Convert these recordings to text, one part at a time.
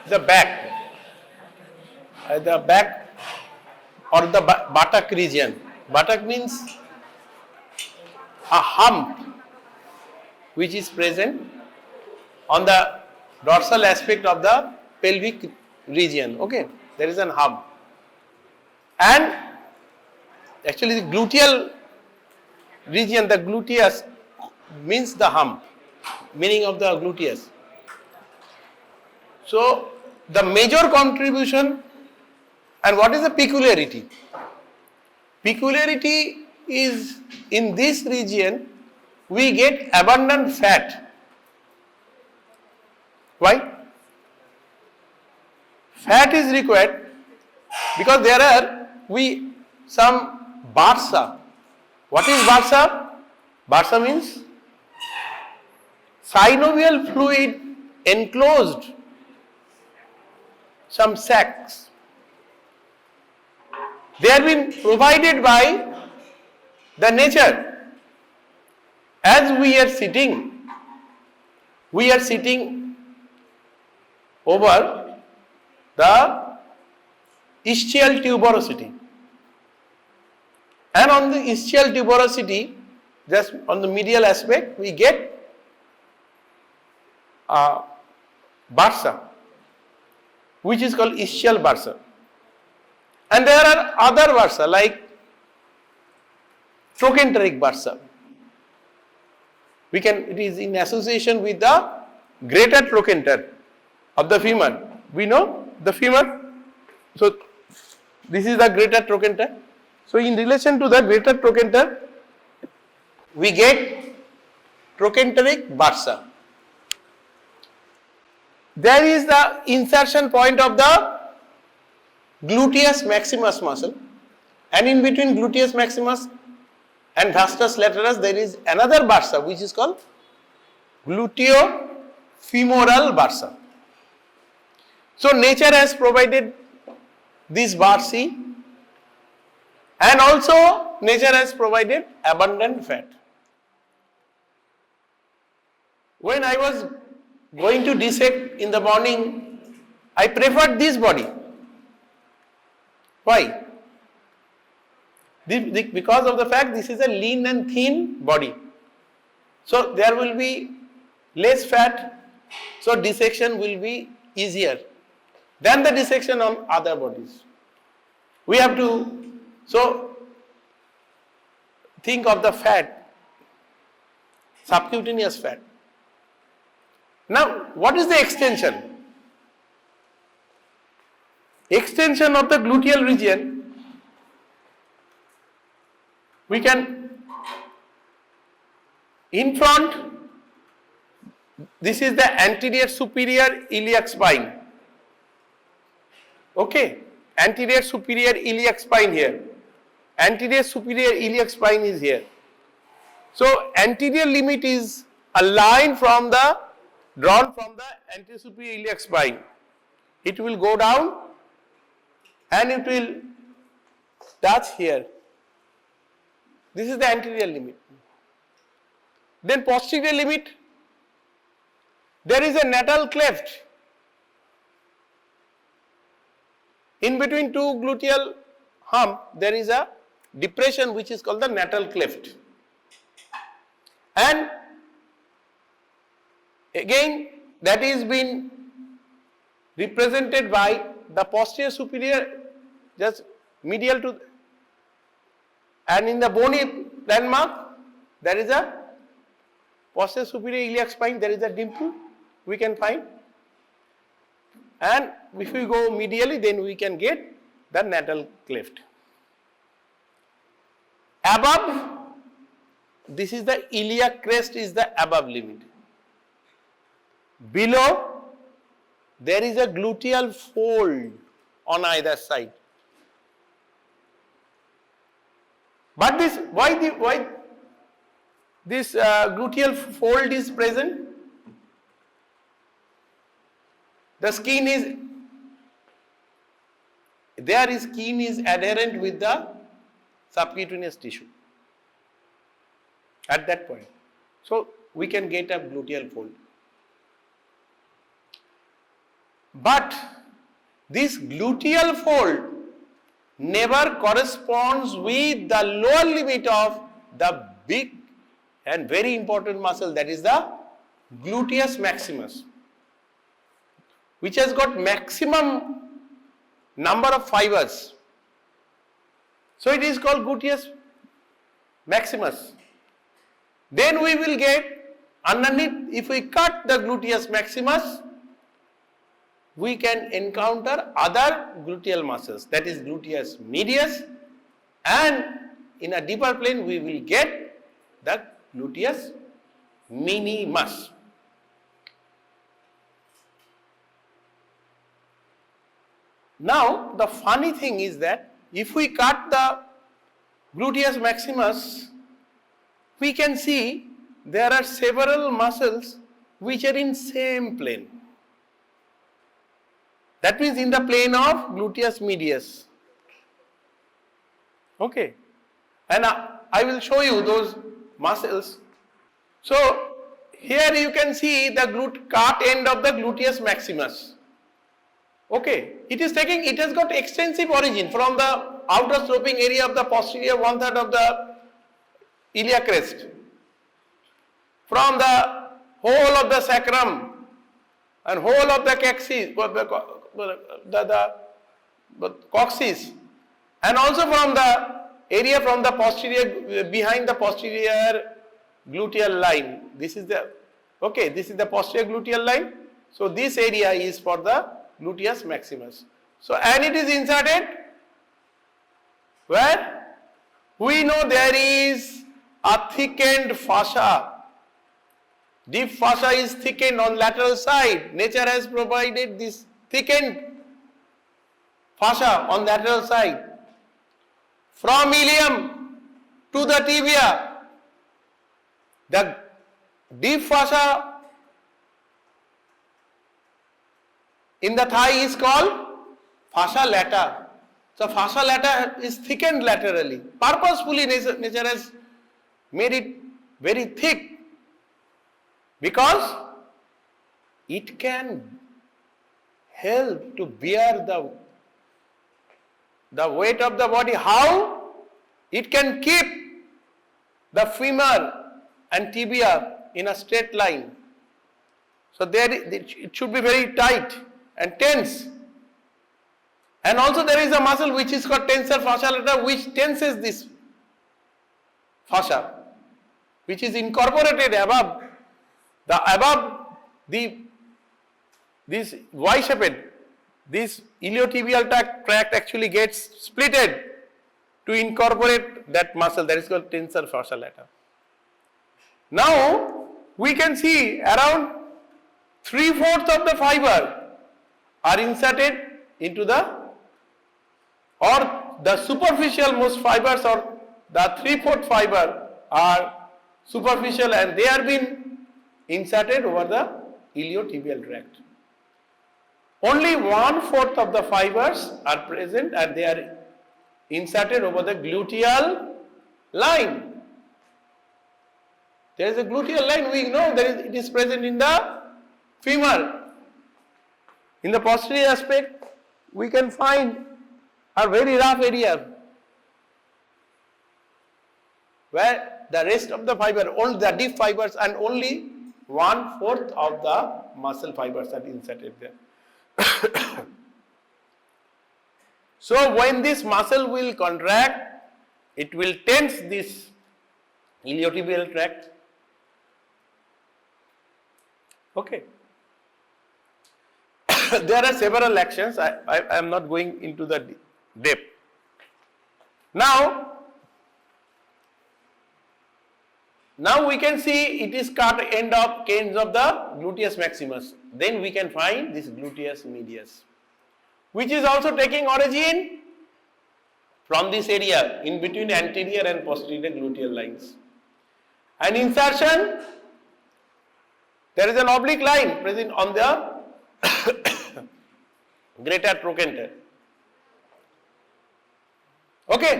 the back, or the buttock region. Buttock means a hump which is present on the dorsal aspect of the pelvic region. Okay, there is an hump, and actually the gluteal region, the gluteus means the hump, meaning of the gluteus. So the major contribution, and what is the peculiarity? Peculiarity is in this region we get abundant fat. Why? Fat is required because there are some bursa. What is bursa? Bursa means synovial fluid enclosed some sacs. They have been provided by the nature. As we are sitting over the ischial tuberosity, and on the ischial tuberosity, just on the medial aspect, we get bursa, which is called ischial bursa. And there are other bursa like trochanteric bursa. It is in association with the greater trochanter of the femur. We know the femur. So this is the greater trochanter. So in relation to the greater trochanter, we get trochanteric bursa. There is the insertion point of the gluteus maximus muscle, and in between gluteus maximus and vastus laterus there is another bursa which is called gluteofemoral bursa. So nature has provided this bursae, and also nature has provided abundant fat. When I was going to dissect in the morning, I preferred this body. Why? Because of the fact this is a lean and thin body. So there will be less fat, so dissection will be easier than the dissection on other bodies. We have to, so think of the fat, subcutaneous fat. Now, what is the extension? Extension of the gluteal region, we can, in front, this is the anterior superior iliac spine. Okay, anterior superior iliac spine here. Anterior superior iliac spine is here. So anterior limit is a line from the drawn from the anterior superior iliac spine. It will go down and it will touch here. This is the anterior limit. Then posterior limit, there is a natal cleft. In between two gluteal hump, there is a depression which is called the natal cleft. And again, that is been represented by the posterior superior, just medial to, and in the bony landmark, there is a posterior superior iliac spine, there is a dimple we can find. And if we go medially, then we can get the natal cleft. Above, this is the iliac crest is the above limit. Below, there is a gluteal fold on either side. But this, why this gluteal fold is present? The skin is, their skin is adherent with the subcutaneous tissue at that point. So we can get a gluteal fold. But this gluteal fold never corresponds with the lower limit of the big and very important muscle, that is the gluteus maximus, which has got maximum number of fibers. So it is called gluteus maximus. Then we will get underneath, if we cut the gluteus maximus, we can encounter other gluteal muscles, that is gluteus medius, and in a deeper plane we will get the gluteus minimus. Now the funny thing is that if we cut the gluteus maximus, we can see there are several muscles which are in same plane. That means in the plane of gluteus medius. Okay, and I will show you those muscles. So here you can see the cut end of the gluteus maximus. Okay, it has got extensive origin from the outer sloping area of the posterior 1/3 of the iliac crest, from the whole of the sacrum and whole of the coccyx, and also from the area from the posterior, behind the posterior gluteal line. This is the posterior gluteal line. So this area is for the gluteus maximus. So, and it is inserted where we know there is a thickened fascia. Deep fascia is thickened on lateral side. Nature has provided this thickened fascia on lateral side. From ilium to the tibia, the deep fascia in the thigh is called fascia lata. So fascia lata is thickened laterally. Purposefully nature has made it very thick because it can help to bear the weight of the body. How? It can keep the femur and tibia in a straight line. So there it should be very tight and tense. And also there is a muscle which is called tensor fascia lata, which tenses this fascia, which is incorporated above this Y-shaped. This iliotibial tract actually gets splitted to incorporate that muscle, that is called tensor fascia lata. Now we can see around 3/4 of the fiber are inserted into the superficial most fibers, or the 3/4 fiber are superficial and they are being inserted over the iliotibial tract. Only 1/4 of the fibers are present and they are inserted over the gluteal line. There is a gluteal line, we know it is present in the femur. In the posterior aspect, we can find a very rough area where the rest of the fiber, only the deep fibers, and only 1/4 of the muscle fibers are inserted there. So when this muscle will contract, it will tense this iliotibial tract. Okay. There are several actions. I am not going into the depth. Now we can see it is cut ends of the gluteus maximus. Then we can find this gluteus medius, which is also taking origin from this area in between anterior and posterior gluteal lines. And insertion, there is an oblique line present on the greater trochanter. Okay.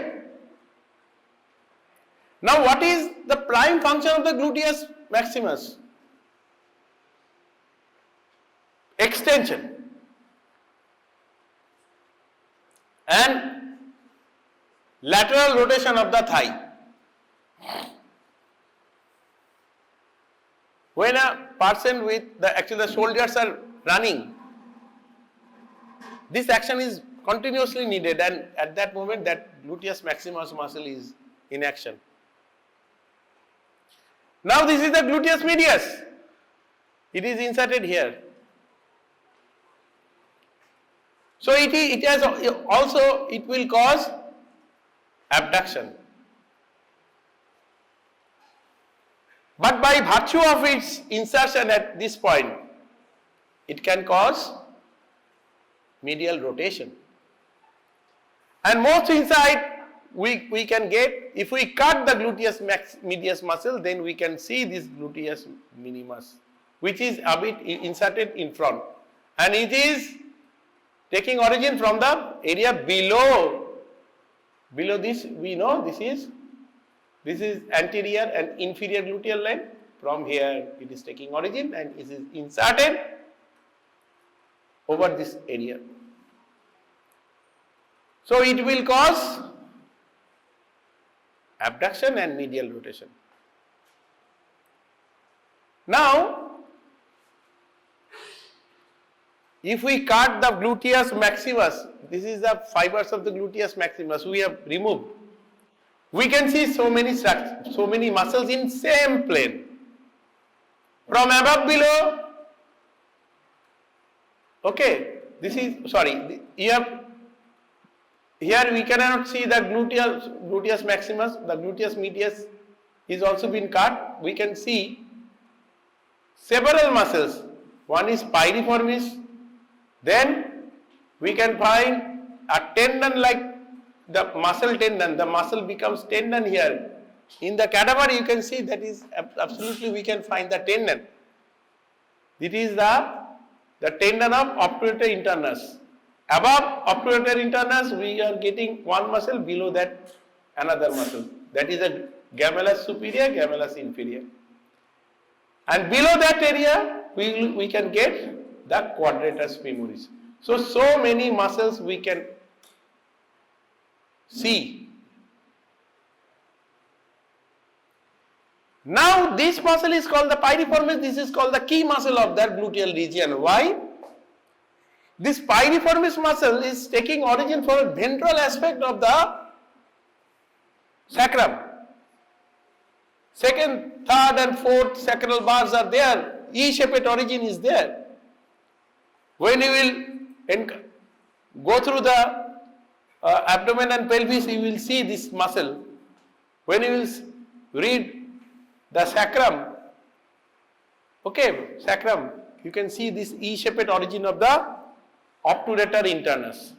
Now what is the prime function of the gluteus maximus? Extension. and lateral rotation of the thigh. When a person with the shoulders are running, this action is continuously needed, and at that moment that gluteus maximus muscle is in action. Now this is the gluteus medius. It is inserted here. So it has also, it will cause abduction. But by virtue of its insertion at this point, it can cause medial rotation. And most insight we can get, if we cut the gluteus medius muscle, then we can see this gluteus minimus, which is a bit inserted in front, and it is taking origin from the area below this. We know this is anterior and inferior gluteal line. From here it is taking origin and it is inserted over this area. So it will cause abduction and medial rotation. Now, if we cut the gluteus maximus, this is the fibers of the gluteus maximus we have removed, we can see so many muscles in same plane. From above below, okay, this is, sorry, here we cannot see the gluteus maximus, the gluteus medius is also been cut. We can see several muscles. One is piriformis, then we can find a tendon like the muscle tendon. The muscle becomes tendon here. In the cadaver you can see that is absolutely, we can find the tendon. It is the tendon of obturator internus. Above obturator internus we are getting one muscle, below that another muscle. That is a gemellus superior, gemellus inferior. And below that area we can get the quadratus femoris. So many muscles we can see. Now this muscle is called the piriformis. This is called the key muscle of that gluteal region. Why? This piriformis muscle is taking origin from a ventral aspect of the sacrum. Second, third and fourth sacral bars are there. E-shaped origin is there. When you will go through the abdomen and pelvis, you will see this muscle. When you will read the sacrum, okay, sacrum, you can see this E-shaped origin of the obturator internus.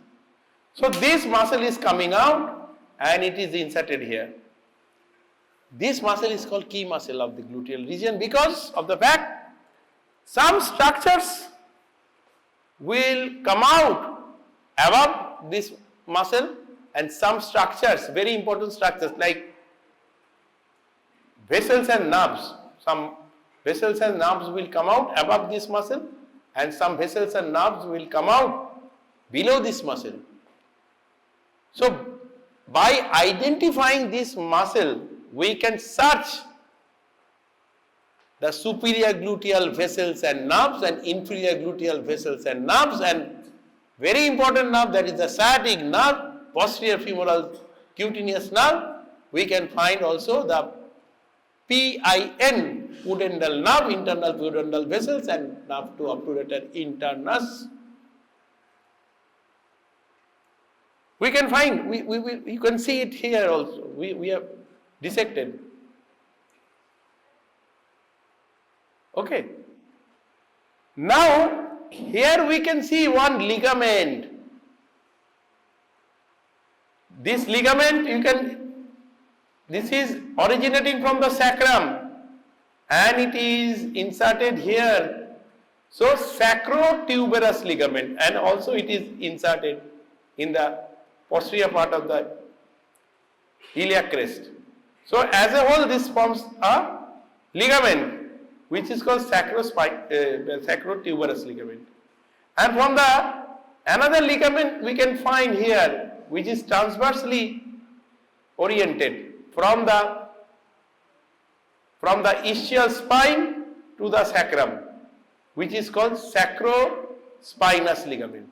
So this muscle is coming out and it is inserted here. This muscle is called key muscle of the gluteal region because of the fact some structures will come out above this muscle and some structures, very important structures like vessels and nerves, some vessels and nerves will come out above this muscle and some vessels and nerves will come out below this muscle. So by identifying this muscle, we can search the superior gluteal vessels and nerves and inferior gluteal vessels and nerves, and very important nerve, that is the sciatic nerve, posterior femoral cutaneous nerve. We can find also the PIN, pudendal nerve, internal pudendal vessels, and nerve to obturator internus. We can find, you can see it here also. We have dissected. Okay. Now, here we can see one ligament. This ligament, this is originating from the sacrum and it is inserted here. So, sacrotuberous ligament, and also it is inserted in the posterior part of the iliac crest. So, as a whole, this forms a ligament which is called sacrotuberous ligament. And from the another ligament we can find here which is transversely oriented from the ischial spine to the sacrum, which is called sacrospinous ligament.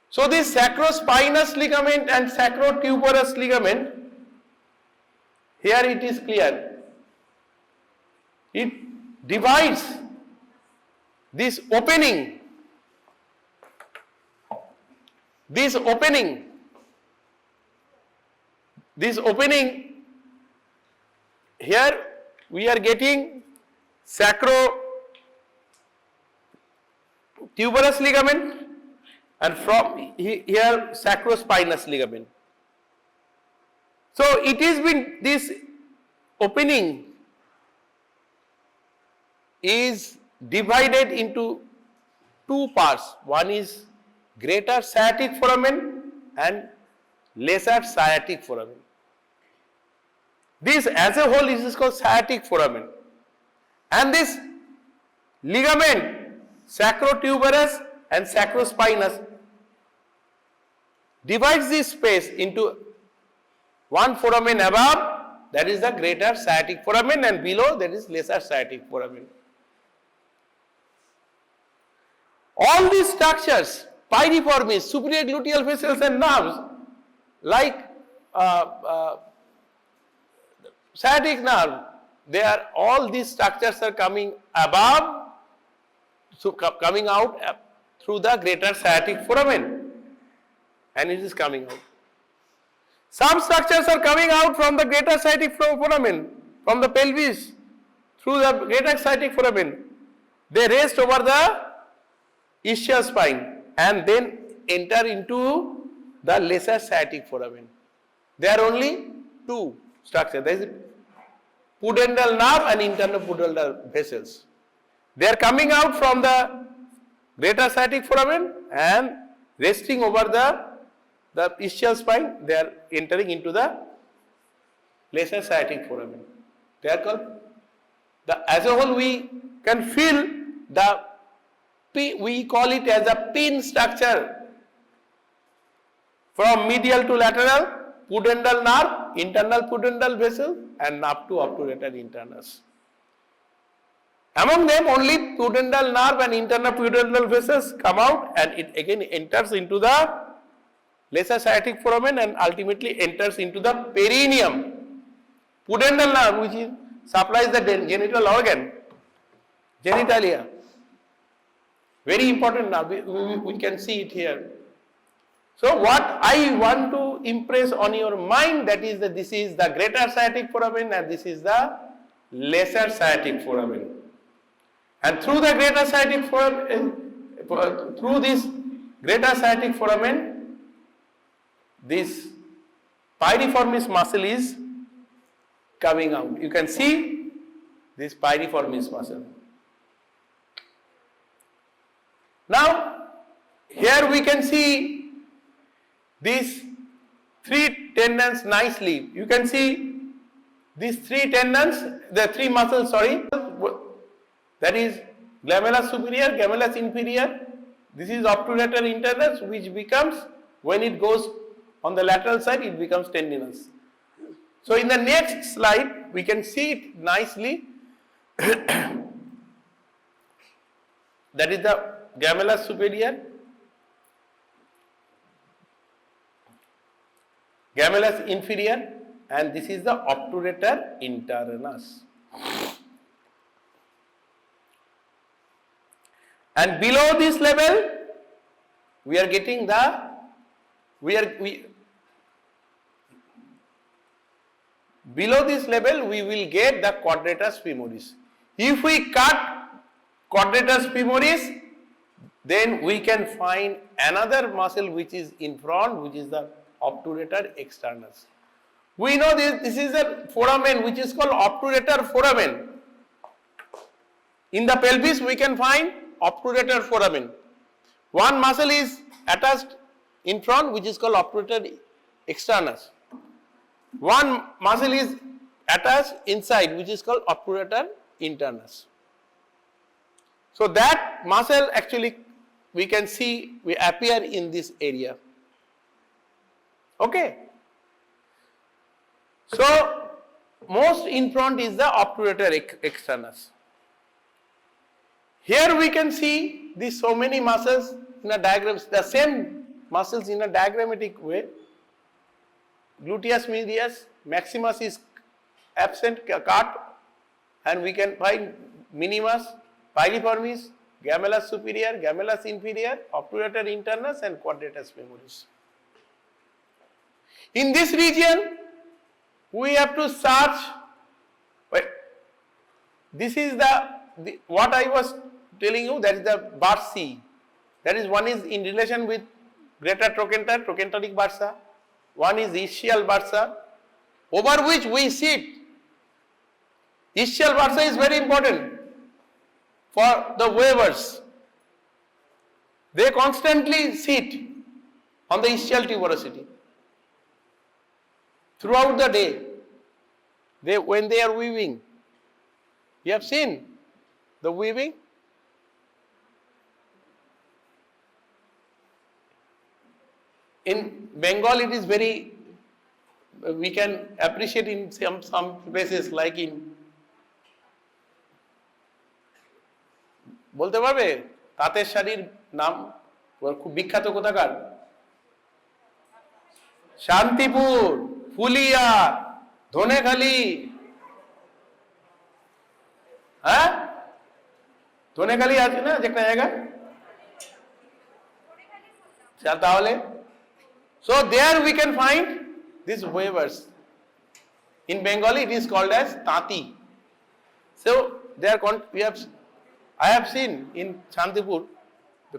So this sacrospinous ligament and sacrotuberous ligament, here it is clear, it divides this opening here we are getting sacrotuberous ligament and from here sacrospinous ligament. So it is been, this opening is divided into two parts. One is greater sciatic foramen and lesser sciatic foramen. This as a whole is called sciatic foramen, and this ligament sacrotuberous and sacrospinous divides this space into one foramen above, that is the greater sciatic foramen, and below, that is lesser sciatic foramen. All these structures, piriformis, superior gluteal vessels and nerves, like sciatic nerve, they are, all these structures are coming above, so coming out through the greater sciatic foramen, and it is coming out. Some structures are coming out from the greater sciatic foramen, from the pelvis, through the greater sciatic foramen. They rest over the ischial spine and then enter into the lesser sciatic foramen. There are only two structures. There is pudendal nerve and internal pudendal vessels. They are coming out from the greater sciatic foramen and resting over the ischial spine. They are entering into the lesser sciatic foramen. They are called, as a whole we can feel we call it as a pin structure from medial to lateral, pudendal nerve, internal pudendal vessel and up to obturator internus. Among them only pudendal nerve and internal pudendal vessels come out, and it again enters into the lesser sciatic foramen and ultimately enters into the perineum. Pudendal nerve, which supplies the genital organ, genitalia. Very important nerve, we can see it here. So what I want to impress on your mind, that is that this is the greater sciatic foramen and this is the lesser sciatic foramen. And through the greater sciatic foramen, through this greater sciatic foramen, this piriformis muscle is coming out. You can see this piriformis muscle. Now, here we can see these three tendons nicely. You can see these three tendons, the three muscles, that is gemellus superior, gemellus inferior. This is obturator internus, which becomes, when it goes on the lateral side, it becomes tendinous. So in the next slide, we can see it nicely. That is the gemellus superior, gemellus inferior, and this is the obturator internus. And below this level, we are getting below this level we will get the quadratus femoris. If we cut quadratus femoris, then we can find another muscle which is in front, which is the obturator externus. We know this is a foramen which is called obturator foramen. In the pelvis we can find obturator foramen. One muscle is attached in front, which is called obturator externus. One muscle is attached inside, which is called obturator internus. So that muscle actually we can see we appear in this area. Okay. So most in front is the obturator externus. Here we can see these so many muscles in a diagram, the same muscles in a diagrammatic way. Gluteus medius, maximus is absent, cut, and we can find minimus, piriformis, gemellus superior, gemellus inferior, obturator internus and quadratus femoris. In this region, we have to search. This is the what I was telling you, that is the bursa. That is, one is in relation with greater trochanter, trochanteric bursa. One is ischial bursa, over which we sit. Ischial bursa is very important for the weavers. They constantly sit on the ischial tuberosity throughout the day. When they are weaving, you have seen the weaving. In Bengal, it is very, we can appreciate in some places like in, বলতে পারবে তাঁতের শাড়ির নাম খুব বিখ্যাত কোথাকার? শান্তিপুর, ফুলিয়া, ধনেখালি, হ্যাঁ ধনেখালি আছে না যে একটা জায়গা, তাহলে so there we can find these weavers. In Bengali it is called as tati. So they are I have seen in Shantipur,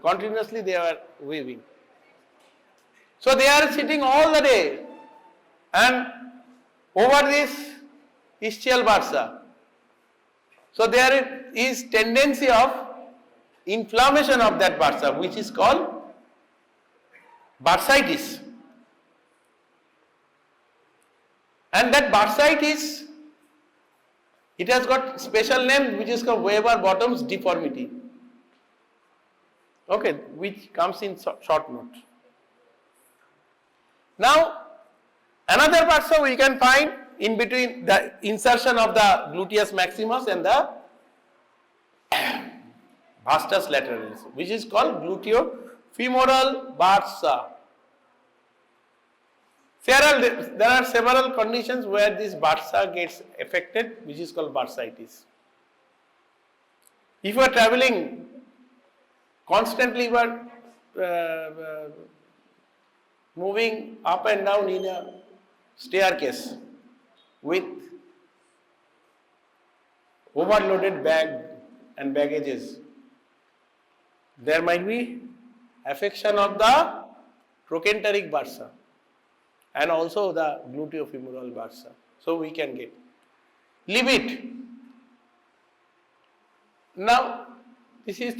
continuously they are weaving. So they are sitting all the day and over this ischial bursa. So there is tendency of inflammation of that bursa, which is called bursitis. And that bursitis, it has got special name which is called Weber-Bottoms deformity. Okay, which comes in short note. Now, another bursa we can find in between the insertion of the gluteus maximus and the vastus lateralis, which is called gluteofemoral bursa. There are several conditions where this bursa gets affected, which is called bursitis. If you are traveling constantly, you are moving up and down in a staircase with overloaded bag and baggages, there might be affection of the trochanteric bursa and also the gluteofemoral bursa. So we can get. Leave it. Now, this is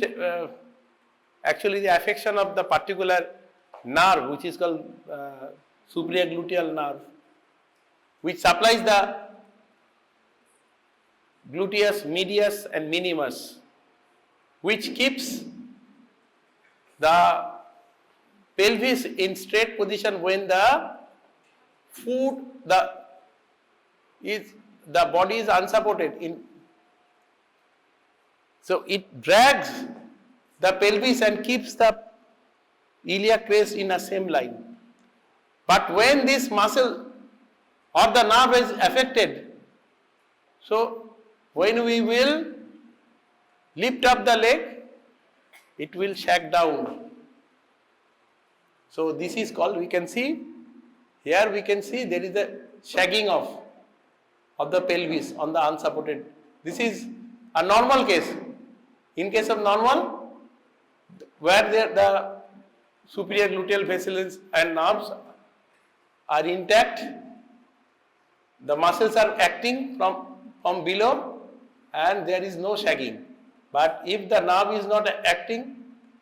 actually the affection of the particular nerve, which is called superior gluteal nerve, which supplies the gluteus medius and minimus, which keeps the pelvis in straight position when the the body is unsupported. So it drags the pelvis and keeps the iliac crest in a same line. But when this muscle or the nerve is affected, so when we will lift up the leg, it will sag down. So this is called, we can see, here we can see there is a sagging of the pelvis on the unsupported. This is a normal case. In case of normal, where the superior gluteal vessels and nerves are intact, the muscles are acting from below and there is no sagging. But if the nerve is not acting,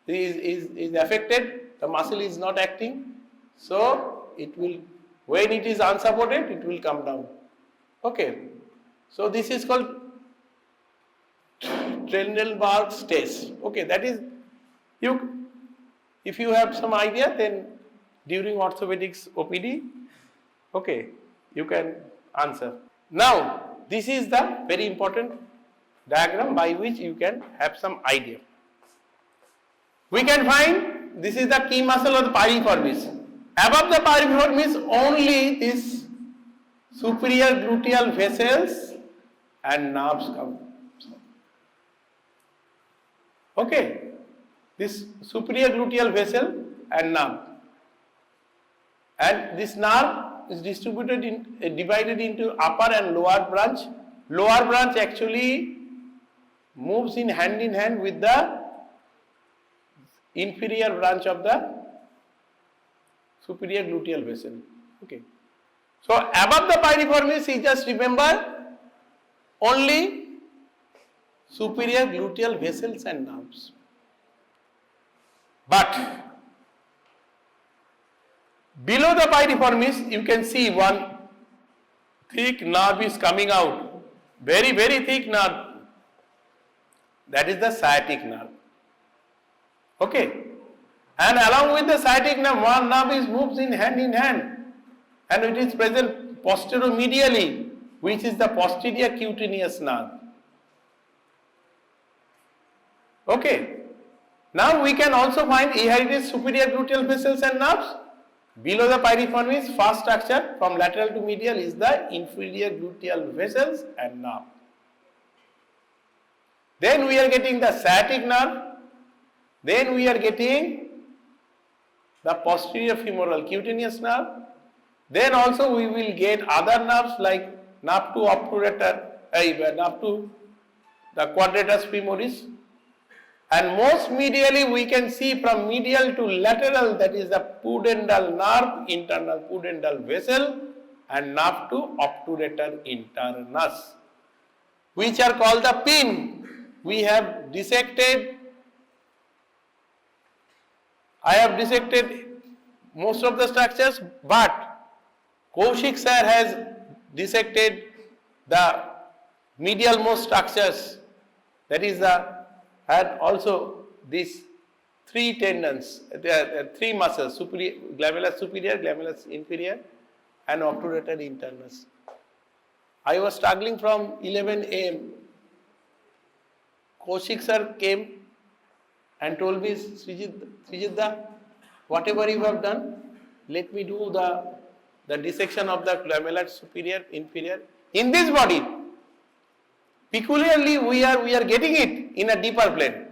is affected, the muscle is not acting, so it will, when it is unsupported, it will come down. Okay, so this is called Trendelenburg's test. Okay, that is, if you have some idea, then during orthopedics OPD? Okay, you can answer. Now, this is the very important diagram by which you can have some idea. We can find this is the key muscle of the piriformis. Above the piriformis, only this superior gluteal vessels and nerves come. Okay, this superior gluteal vessel and nerve, and this nerve is divided into upper and lower branch. Lower branch actually moves in hand with the inferior branch of the superior gluteal vessel. Okay. So above the piriformis, you just remember only superior gluteal vessels and nerves. But below the piriformis, you can see one thick nerve is coming out. Very, very thick nerve. That is the sciatic nerve. Okay. And along with the sciatic nerve, one nerve is moves in hand, and it is present posterior-medially, which is the posterior cutaneous nerve. Okay. Now we can also find inherited superior gluteal vessels and nerves. Below the piriformis, first structure from lateral to medial is the inferior gluteal vessels and nerve. Then we are getting the sciatic nerve. Then we are getting the posterior femoral cutaneous nerve. Then also we will get other nerves like nerve to obturator, nerve to the quadratus femoris. And most medially we can see from medial to lateral, that is the pudendal nerve, internal pudendal vessel, and nerve to obturator internus, which are called the pin. We have dissected, I have dissected most of the structures, but Kaushik sir has dissected the medial most structures, that is the, and also these three tendons, there are three muscles, glamellus superior, glamellus inferior, and obturator internus. I was struggling from 11 am. Kaushik sir came and told me, Srijitda, whatever you have done, let me do the dissection of the glamellus superior, inferior in this body. Peculiarly, we are getting it in a deeper plane.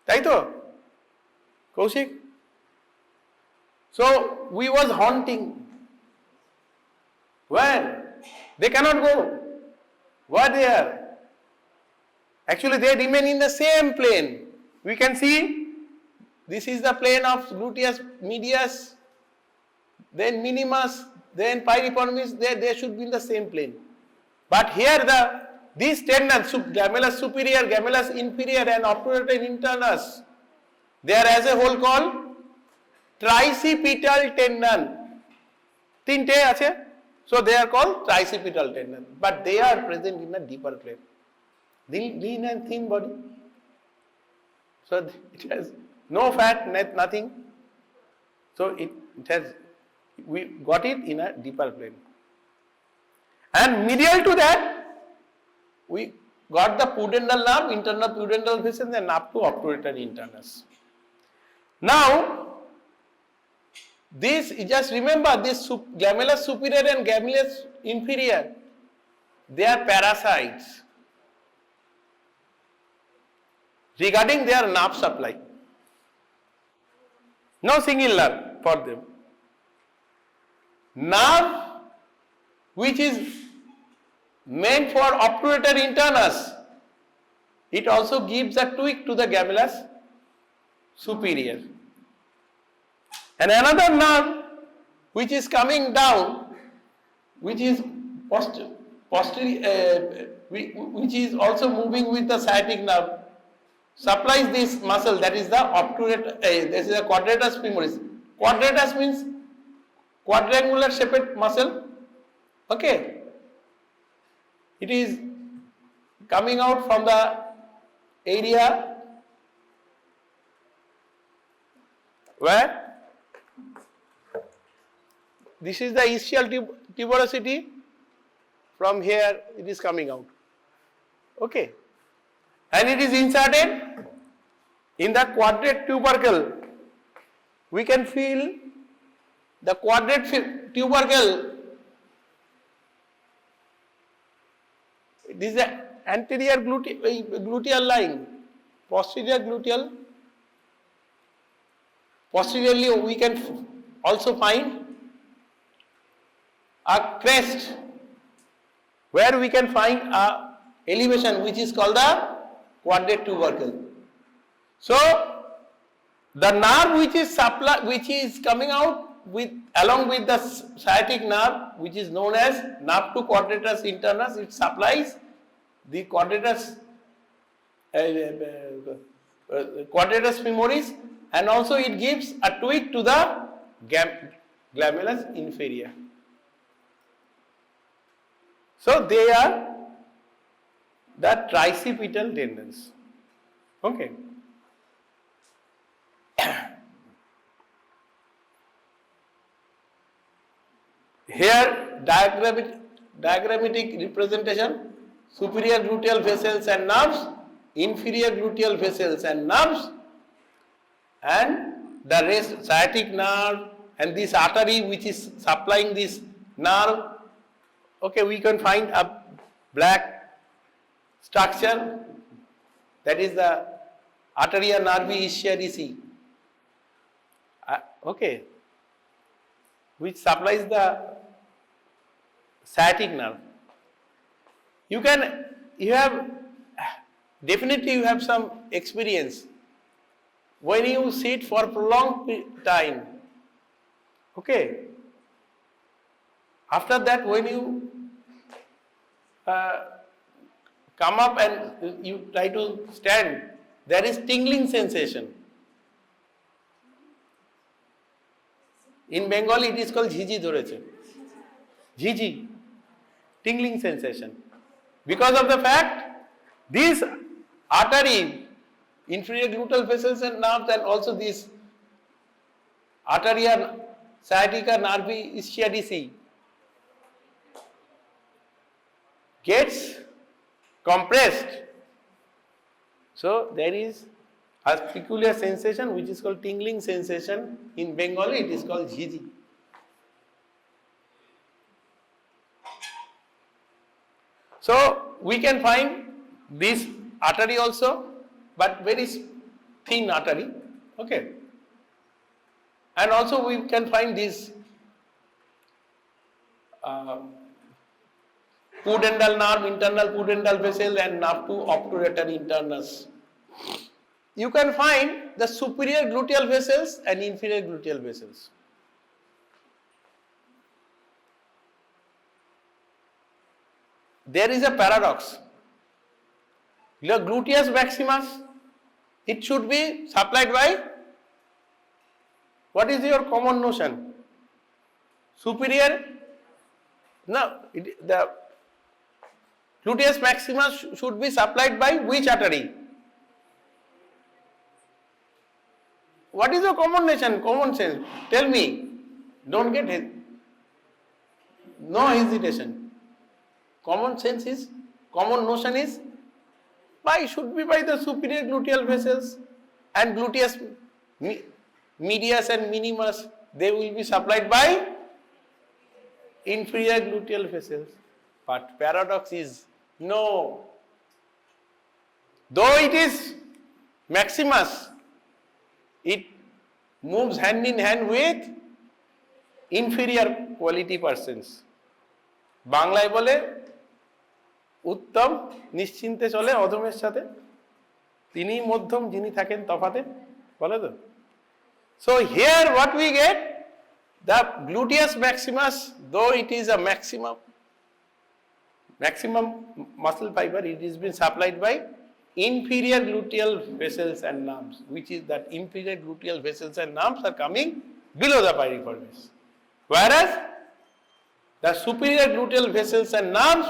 Taito? Kaushik? So, we was haunting. Where? They cannot go. Where they are? Actually, they remain in the same plane. We can see, this is the plane of gluteus medius, then minimus, then piriformis, they should be in the same plane. But here these tendons, glamellus superior, glamellus inferior, and obturator internus, they are as a whole called tricipital tendon. Tinte ache? So they are called tricipital tendon, but they are present in a deeper plane. Lean and thin body. So it has no fat, nothing. So it has, we got it in a deeper plane. And medial to that, we got the pudendal nerve, internal pudendal vessel, and up to obturator internus. Now, this, just remember, this glamellus superior and glamellus inferior, they are parasites regarding their nerve supply. No singular for them. Nerve which is meant for obturator internus, it also gives a tweak to the glamellus superior. And another nerve which is coming down, which is which is also moving with the sciatic nerve, supplies this muscle, that is the obturator, this is the quadratus femoris. Quadratus means quadrangular shaped muscle. Okay. It is coming out from the area where this is the ischial tuberosity. From here it is coming out. Okay. And it is inserted in the quadrate tubercle. We can feel the quadrate tubercle. This is the anterior gluteal line, posterior gluteal. Posteriorly we can also find a crest, where we can find a elevation which is called the quadrate tubercle. So the nerve which is coming out along with the sciatic nerve, which is known as nerve to quadratus internus, it supplies the quadratus femoris, and also it gives a tweak to the glomerulus inferior. So they are the tricipital tendons. Okay. Here diagrammatic representation: superior gluteal vessels and nerves, inferior gluteal vessels and nerves, and the rest sciatic nerve and this artery which is supplying this nerve. Okay, we can find a black structure, that is the arteria nervi ischiadici. Okay, which supplies the sciatic nerve. You have some experience when you sit for prolonged time. Okay. After that, when you come up and you try to stand, there is tingling sensation. In Bengali, it is called jhiji dhoreche. Jhiji, tingling sensation. Because of the fact, this artery, inferior gluteal vessels and nerves, and also this arteria sciatica nervi ischiadici gets compressed. So there is a peculiar sensation which is called tingling sensation. In Bengali it is called jhiji. So we can find this artery also, but very thin artery. Okay. And also we can find this pudendal nerve, internal pudendal vessel, and nerve to obturator internus. You can find the superior gluteal vessels and inferior gluteal vessels. There is a paradox. Your gluteus maximus, it should be supplied by, what is your common notion? Superior? No, the gluteus maximus should be supplied by which artery? What is your common notion, common sense? Tell me. Don't get it. No hesitation. Common sense is, common notion is, why should be by the superior gluteal vessels, and gluteus medius and minimus, they will be supplied by inferior gluteal vessels. But paradox is, no. Though it is maximus, it moves hand in hand with inferior quality persons. Banglaয় বলে উত্তম নিশ্চিন্তে চলে অধমের সাথে, তিনি মধ্যম যিনি থাকেন তফাতে, বলে তো? So here what we get, the gluteus maximus, though it is a maximum muscle fiber, it is been supplied by inferior gluteal vessels and nerves, which is that inferior gluteal vessels and nerves are coming below the piriformis, whereas the superior gluteal vessels and nerves,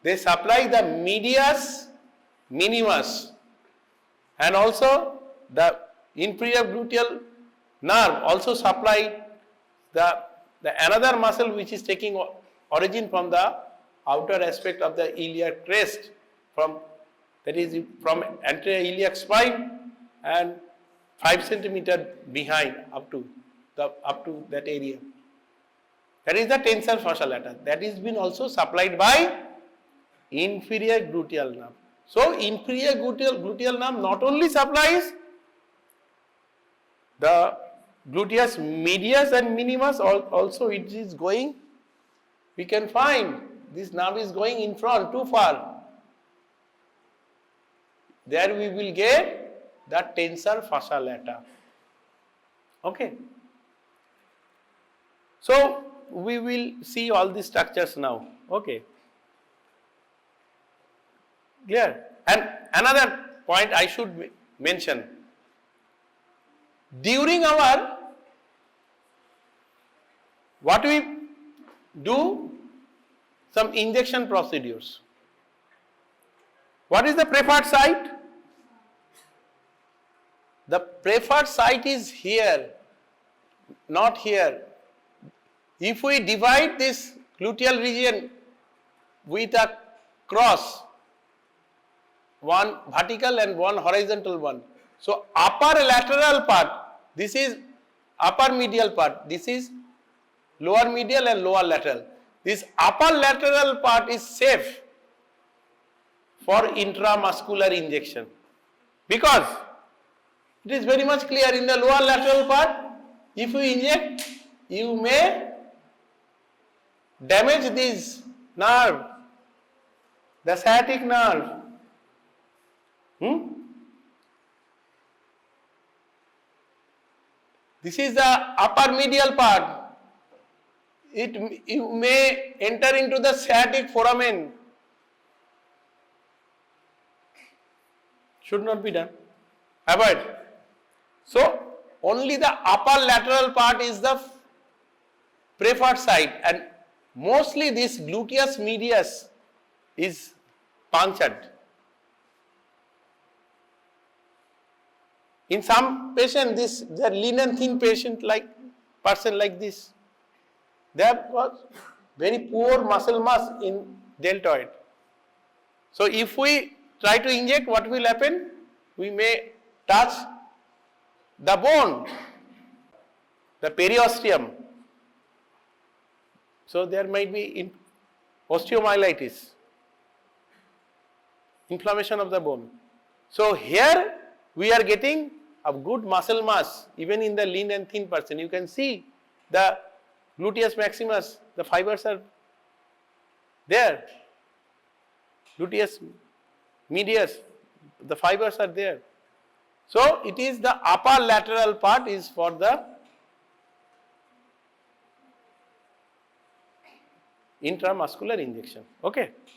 they supply the medius, minimus, and also the inferior gluteal nerve also supply the the another muscle which is taking origin from the outer aspect of the iliac crest, that is from anterior iliac spine and 5 centimeter behind up to that area. That is the tensor fascia lata. That is been also supplied by inferior gluteal nerve. So inferior gluteal nerve not only supplies the gluteus medius and minimus, also it is going, we can find this nerve is going in front too far. There we will get the tensor fascia lata. Okay. So we will see all these structures now. Okay. Clear? And another point I should mention. During our, what we do, some injection procedures. What is the preferred site? The preferred site is here, not here. If we divide this gluteal region with a cross, one vertical and one horizontal one. So upper lateral part, this is upper medial part, this is lower medial and lower lateral. This upper lateral part is safe for intramuscular injection, because it is very much clear in the lower lateral part, if you inject, you may damage this nerve, the sciatic nerve. This is the upper medial part. You may enter into the sciatic foramen. Should not be done. Avoid. So only the upper lateral part is the preferred site, and mostly this gluteus medius is punctured. In some patient, the lean and thin person like this, they have got very poor muscle mass in deltoid. So if we try to inject, what will happen? We may touch the bone, the periosteum. So there might be osteomyelitis, inflammation of the bone. So here we are getting a good muscle mass even in the lean and thin person. You can see the gluteus maximus, the fibers are there. Gluteus medius, the fibers are there. So it is the upper lateral part is for the intramuscular injection. Okay.